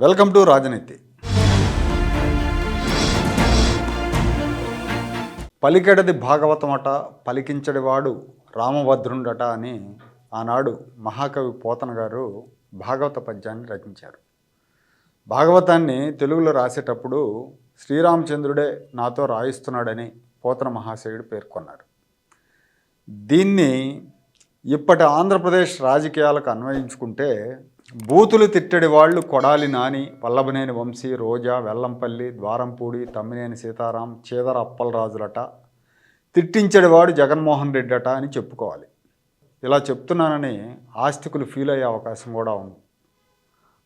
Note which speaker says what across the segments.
Speaker 1: Welcome to రాజనీతి. పలికెడది భాగవతమట పలికించడివాడు రామభద్రుండట అని ఆనాడు మహాకవి పోతన గారు భాగవత పద్యాన్ని రచించారు. భాగవతాన్ని తెలుగులో రాసేటప్పుడు శ్రీరామచంద్రుడే నాతో రాయిస్తున్నాడని పోతన మహాశయుడు పేర్కొన్నారు. దీన్ని ఇప్పటి ఆంధ్రప్రదేశ్ రాజకీయాలకు అన్వయించుకుంటే బూతులు తిట్టడి వాళ్ళు కొడాలి నాని, వల్లభనేని వంశీ, రోజా, వెల్లంపల్లి, ద్వారంపూడి, తమ్మినేని సీతారాం, చీదర అప్పలరాజులట, తిట్టించడివాడు జగన్మోహన్ రెడ్డి అట అని చెప్పుకోవాలి. ఇలా చెప్తున్నానని ఆస్తికులు ఫీల్ అయ్యే అవకాశం కూడా ఉంది.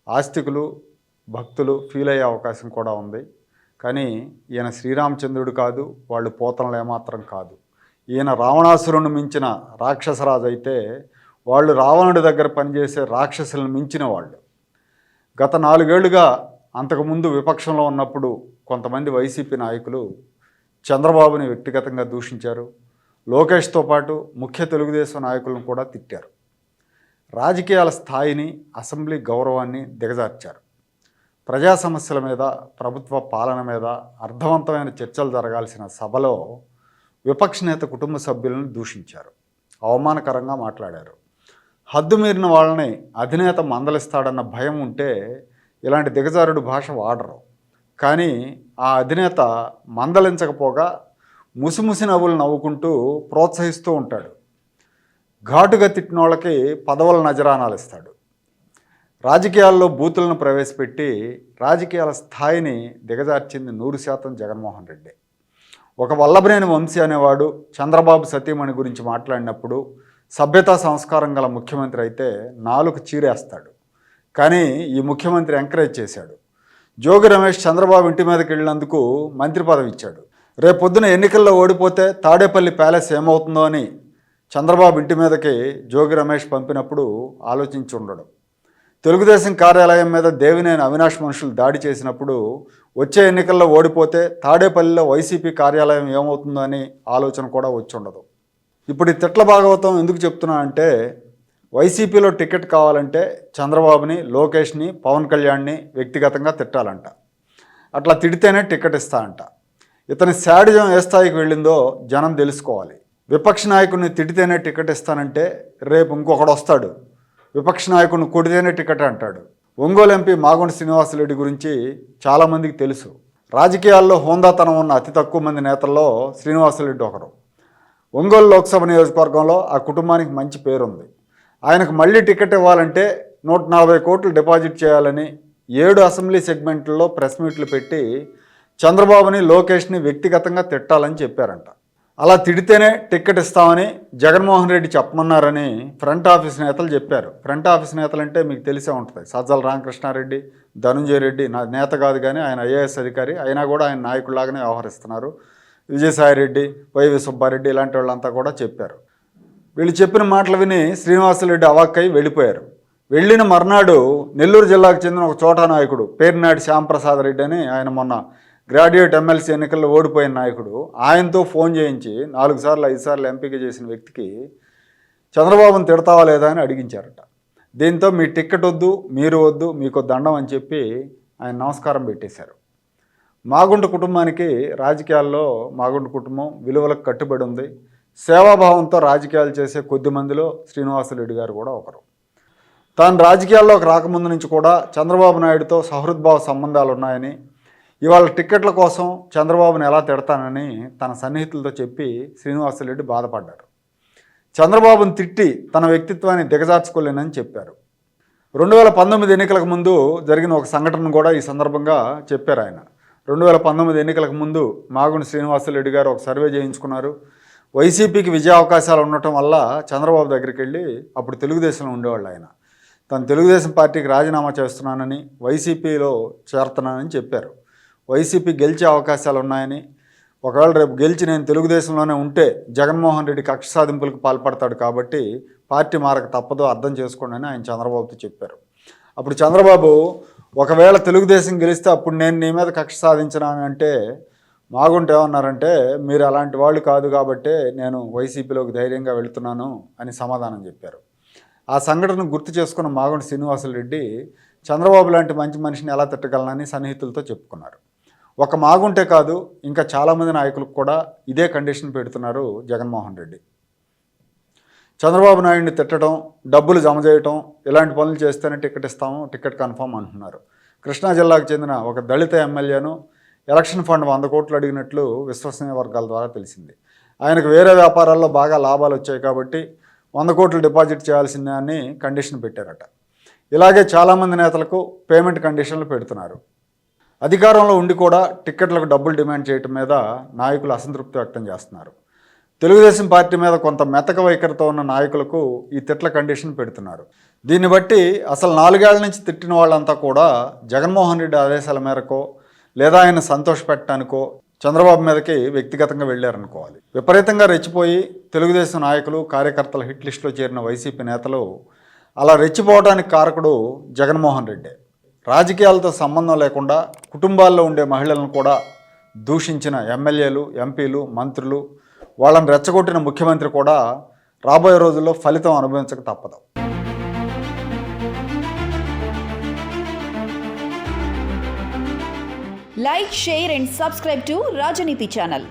Speaker 1: ఆస్తికులు భక్తులు ఫీల్ అయ్యే అవకాశం కూడా ఉంది. కానీ ఈయన శ్రీరామచంద్రుడు కాదు, వాళ్ళు పోతనలు ఏమాత్రం కాదు. ఈయన రావణాసురుని మించిన రాక్షసరాజు అయితే వాళ్ళు రావణుడి దగ్గర పనిచేసే రాక్షసులను మించిన వాళ్ళు. గత 4 ఏళ్లుగా అంతకుముందు విపక్షంలో ఉన్నప్పుడు కొంతమంది వైసీపీ నాయకులు చంద్రబాబుని వ్యక్తిగతంగా దూషించారు. లోకేష్తో పాటు ముఖ్య తెలుగుదేశం నాయకులను కూడా తిట్టారు. రాజకీయాల స్థాయిని, అసెంబ్లీ గౌరవాన్ని దిగజార్చారు. ప్రజా సమస్యల మీద, ప్రభుత్వ పాలన మీద అర్థవంతమైన చర్చలు జరగాల్సిన సభలో విపక్ష నేత కుటుంబ సభ్యులను దూషించారు. అవమానకరంగా మాట్లాడారు. హద్దు మీరిన వాళ్ళని అధినేత మందలిస్తాడన్న భయం ఉంటే ఇలాంటి దిగజారుడు భాష వాడరు. కానీ ఆ అధినేత మందలించకపోగా ముసిముసి నవ్వులు నవ్వుకుంటూ ప్రోత్సహిస్తూ ఉంటాడు. ఘాటుగా తిట్టిన వాళ్ళకి పదవుల నజరానాలు ఇస్తాడు. రాజకీయాల్లో బూతులను ప్రవేశపెట్టి రాజకీయాల స్థాయిని దిగజార్చింది 100% జగన్మోహన్ రెడ్డి. ఒక వల్లభనేని వంశీ అనేవాడు చంద్రబాబు సతీమణి గురించి మాట్లాడినప్పుడు సభ్యతా సంస్కారం గల ముఖ్యమంత్రి అయితే నాలుగు చీరేస్తాడు. కానీ ఈ ముఖ్యమంత్రి ఎంకరేజ్ చేశాడు. జోగి రమేష్ చంద్రబాబు ఇంటి మీదకి వెళ్ళినందుకు మంత్రి పదవి ఇచ్చాడు. రేపొద్దున ఎన్నికల్లో ఓడిపోతే తాడేపల్లి ప్యాలెస్ ఏమవుతుందో అని చంద్రబాబు ఇంటి మీదకి జోగి రమేష్ పంపినప్పుడు ఆలోచించి ఉండడం. తెలుగుదేశం కార్యాలయం మీద దేవినేని అవినాష్ మనుషులు దాడి చేసినప్పుడు వచ్చే ఎన్నికల్లో ఓడిపోతే తాడేపల్లిలో వైసీపీ కార్యాలయం ఏమవుతుందో అని ఆలోచన కూడా వచ్చి ఉండదు. ఇప్పుడు ఈ తిట్ల భాగవతం ఎందుకు చెప్తున్నా అంటే, వైసీపీలో టికెట్ కావాలంటే చంద్రబాబుని, లోకేష్ని, పవన్ కళ్యాణ్ని వ్యక్తిగతంగా తిట్టాలంట. అట్లా తిడితేనే టికెట్ ఇస్తా అంట. ఇతని శాడిజం ఏ స్థాయికి వెళ్ళిందో జనం తెలుసుకోవాలి. విపక్ష నాయకుడిని తిడితేనే టికెట్ ఇస్తానంటే రేపు ఇంకొకడు వస్తాడు, విపక్ష నాయకుడిని కొడితేనే టికెట్ అంటాడు. ఒంగోలు ఎంపీ మాగుంట శ్రీనివాసరెడ్డి గురించి చాలామందికి తెలుసు. రాజకీయాల్లో హోందాతనం ఉన్న అతి తక్కువ మంది నేతల్లో శ్రీనివాసరెడ్డి ఒకరు. ఒంగోలు లోక్సభ నియోజకవర్గంలో ఆ కుటుంబానికి మంచి పేరుంది. ఆయనకు మళ్ళీ టికెట్ ఇవ్వాలంటే 140 కోట్లు డిపాజిట్ చేయాలని 7 అసెంబ్లీ సెగ్మెంట్లలో ప్రెస్ మీట్లు పెట్టి చంద్రబాబుని, లోకేష్ని వ్యక్తిగతంగా తిట్టాలని చెప్పారంట. అలా తిడితేనే టికెట్ ఇస్తామని జగన్మోహన్ రెడ్డి చెప్పమన్నారని ఫ్రంట్ ఆఫీస్ నేతలు చెప్పారు. ఫ్రంట్ ఆఫీస్ నేతలు అంటే మీకు తెలిసే ఉంటుంది. సజ్జల రామకృష్ణారెడ్డి, ధనుంజయ రెడ్డి నేత కాదు, కానీ ఆయన ఐఏఎస్ అధికారి అయినా కూడా ఆయన నాయకుడిలాగానే వ్యవహరిస్తున్నారు. విజయసాయిరెడ్డి, వైవి సుబ్బారెడ్డి ఇలాంటి వాళ్ళంతా కూడా చెప్పారు. వీళ్ళు చెప్పిన మాటలు విని శ్రీనివాసరెడ్డి అవాక్కై వెళ్ళిపోయారు. వెళ్ళిన మర్నాడు నెల్లూరు జిల్లాకు చెందిన ఒక చోటా నాయకుడు పేర్నాటి శ్యాంప్రసాద్ రెడ్డి అని, ఆయన మొన్న గ్రాడ్యుయేట్ ఎమ్మెల్సీ ఎన్నికల్లో ఓడిపోయిన నాయకుడు, ఆయనతో ఫోన్ చేయించి 4 సార్లు 5 సార్లు ఎంపిక చేసిన వ్యక్తికి చంద్రబాబుని తిడతావా లేదా అని అడిగించారట. దీంతో మీ టిక్కెట్ వద్దు, మీరు వద్దు, మీకు దండం అని చెప్పి ఆయన నమస్కారం పెట్టేశారు. మాగుంట కుటుంబానికి రాజకీయాల్లో మాగుంట కుటుంబం విలువలకు కట్టుబడి ఉంది. సేవాభావంతో రాజకీయాలు చేసే కొద్ది మందిలో శ్రీనివాసరెడ్డి గారు కూడా ఒకరు. తాను రాజకీయాల్లోకి రాకముందు నుంచి కూడా చంద్రబాబు నాయుడుతో సహృద్భావ సంబంధాలు ఉన్నాయని, ఇవాళ టిక్కెట్ల కోసం చంద్రబాబుని ఎలా తిడతానని తన సన్నిహితులతో చెప్పి శ్రీనివాసరెడ్డి బాధపడ్డారు. చంద్రబాబుని తిట్టి తన వ్యక్తిత్వాన్ని దిగజార్చుకోలేనని చెప్పారు. 2019 ఎన్నికలకు ముందు జరిగిన ఒక సంఘటన కూడా ఈ సందర్భంగా చెప్పారు ఆయన. 2019 ఎన్నికలకు ముందు మాగుంట శ్రీనివాసరెడ్డి గారు ఒక సర్వే చేయించుకున్నారు. వైసీపీకి విజయ అవకాశాలు ఉండటం వల్ల చంద్రబాబు దగ్గరికి వెళ్ళి, అప్పుడు తెలుగుదేశంలో ఉండేవాళ్ళు ఆయన, తను తెలుగుదేశం పార్టీకి రాజీనామా చేస్తున్నానని, వైసీపీలో చేరుతున్నానని చెప్పారు. వైసీపీ గెలిచే అవకాశాలు ఉన్నాయని, ఒకవేళ రేపు గెలిచి నేను తెలుగుదేశంలోనే ఉంటే జగన్మోహన్ రెడ్డి కక్ష సాధింపులకు పాల్పడతాడు, కాబట్టి పార్టీ మారక తప్పదో అర్థం చేసుకోండి అని ఆయన చంద్రబాబుతో చెప్పారు. అప్పుడు చంద్రబాబు, ఒకవేళ తెలుగుదేశం గెలిస్తే అప్పుడు నేను నీ మీద కక్ష సాధించినాను అంటే మాగుంట ఏమన్నారంటే, మీరు అలాంటి వాళ్ళు కాదు కాబట్టే నేను వైసీపీలోకి ధైర్యంగా వెళుతున్నాను అని సమాధానం చెప్పారు. ఆ సంఘటన గుర్తు చేసుకున్న మాగుంట శ్రీనివాసరెడ్డి చంద్రబాబు లాంటి మంచి మనిషిని ఎలా తిట్టగలనని సన్నిహితులతో చెప్పుకున్నారు. ఒక మాగుంటే కాదు, ఇంకా చాలామంది నాయకులకు కూడా ఇదే కండిషన్ పెడుతున్నారు జగన్మోహన్ రెడ్డి. చంద్రబాబు నాయుడిని తిట్టడం, డబ్బులు జమ చేయటం, ఇలాంటి పనులు చేస్తేనే టికెట్ ఇస్తాము, టికెట్ కన్ఫర్మ్ అంటున్నారు. కృష్ణా జిల్లాకు చెందిన ఒక దళిత ఎమ్మెల్యేను ఎలక్షన్ ఫండ్ 100 కోట్లు అడిగినట్లు విశ్వసనీయ వర్గాల ద్వారా తెలిసింది. ఆయనకు వేరే వ్యాపారాల్లో బాగా లాభాలు వచ్చాయి కాబట్టి 100 కోట్లు డిపాజిట్ చేయాల్సిందే అని కండిషన్ పెట్టారట. ఇలాగే చాలామంది నేతలకు పేమెంట్ కండిషన్లు పెడుతున్నారు. అధికారంలో ఉండి కూడా టిక్కెట్లకు డబ్బులు డిమాండ్ చేయటం మీద నాయకులు అసంతృప్తి వ్యక్తం చేస్తున్నారు. తెలుగుదేశం పార్టీ మీద కొంత మెతక వైఖరితో ఉన్న నాయకులకు ఈ తిట్ల కండిషన్ పెడుతున్నారు. దీన్ని బట్టి అసలు 4 ఏళ్ల నుంచి తిట్టిన వాళ్ళంతా కూడా జగన్మోహన్ రెడ్డి ఆదేశాల మేరకో లేదా ఆయన సంతోషపెట్టడానికో చంద్రబాబు మీదకి వ్యక్తిగతంగా వెళ్ళారనుకోవాలి. విపరీతంగా రెచ్చిపోయి తెలుగుదేశం నాయకులు, కార్యకర్తల హిట్ లిస్టులో చేరిన వైసీపీ నేతలు అలా రెచ్చిపోవడానికి కారకుడు జగన్మోహన్ రెడ్డి. రాజకీయాలతో సంబంధం లేకుండా కుటుంబాల్లో ఉండే మహిళలను కూడా దూషించిన ఎమ్మెల్యేలు, ఎంపీలు, మంత్రులు, వాళ్ళని రెచ్చగొట్టిన ముఖ్యమంత్రి కూడా రాబోయే రోజుల్లో ఫలితం అనుభవించక తప్పదు.
Speaker 2: Like, share and subscribe to Rajaniti channel.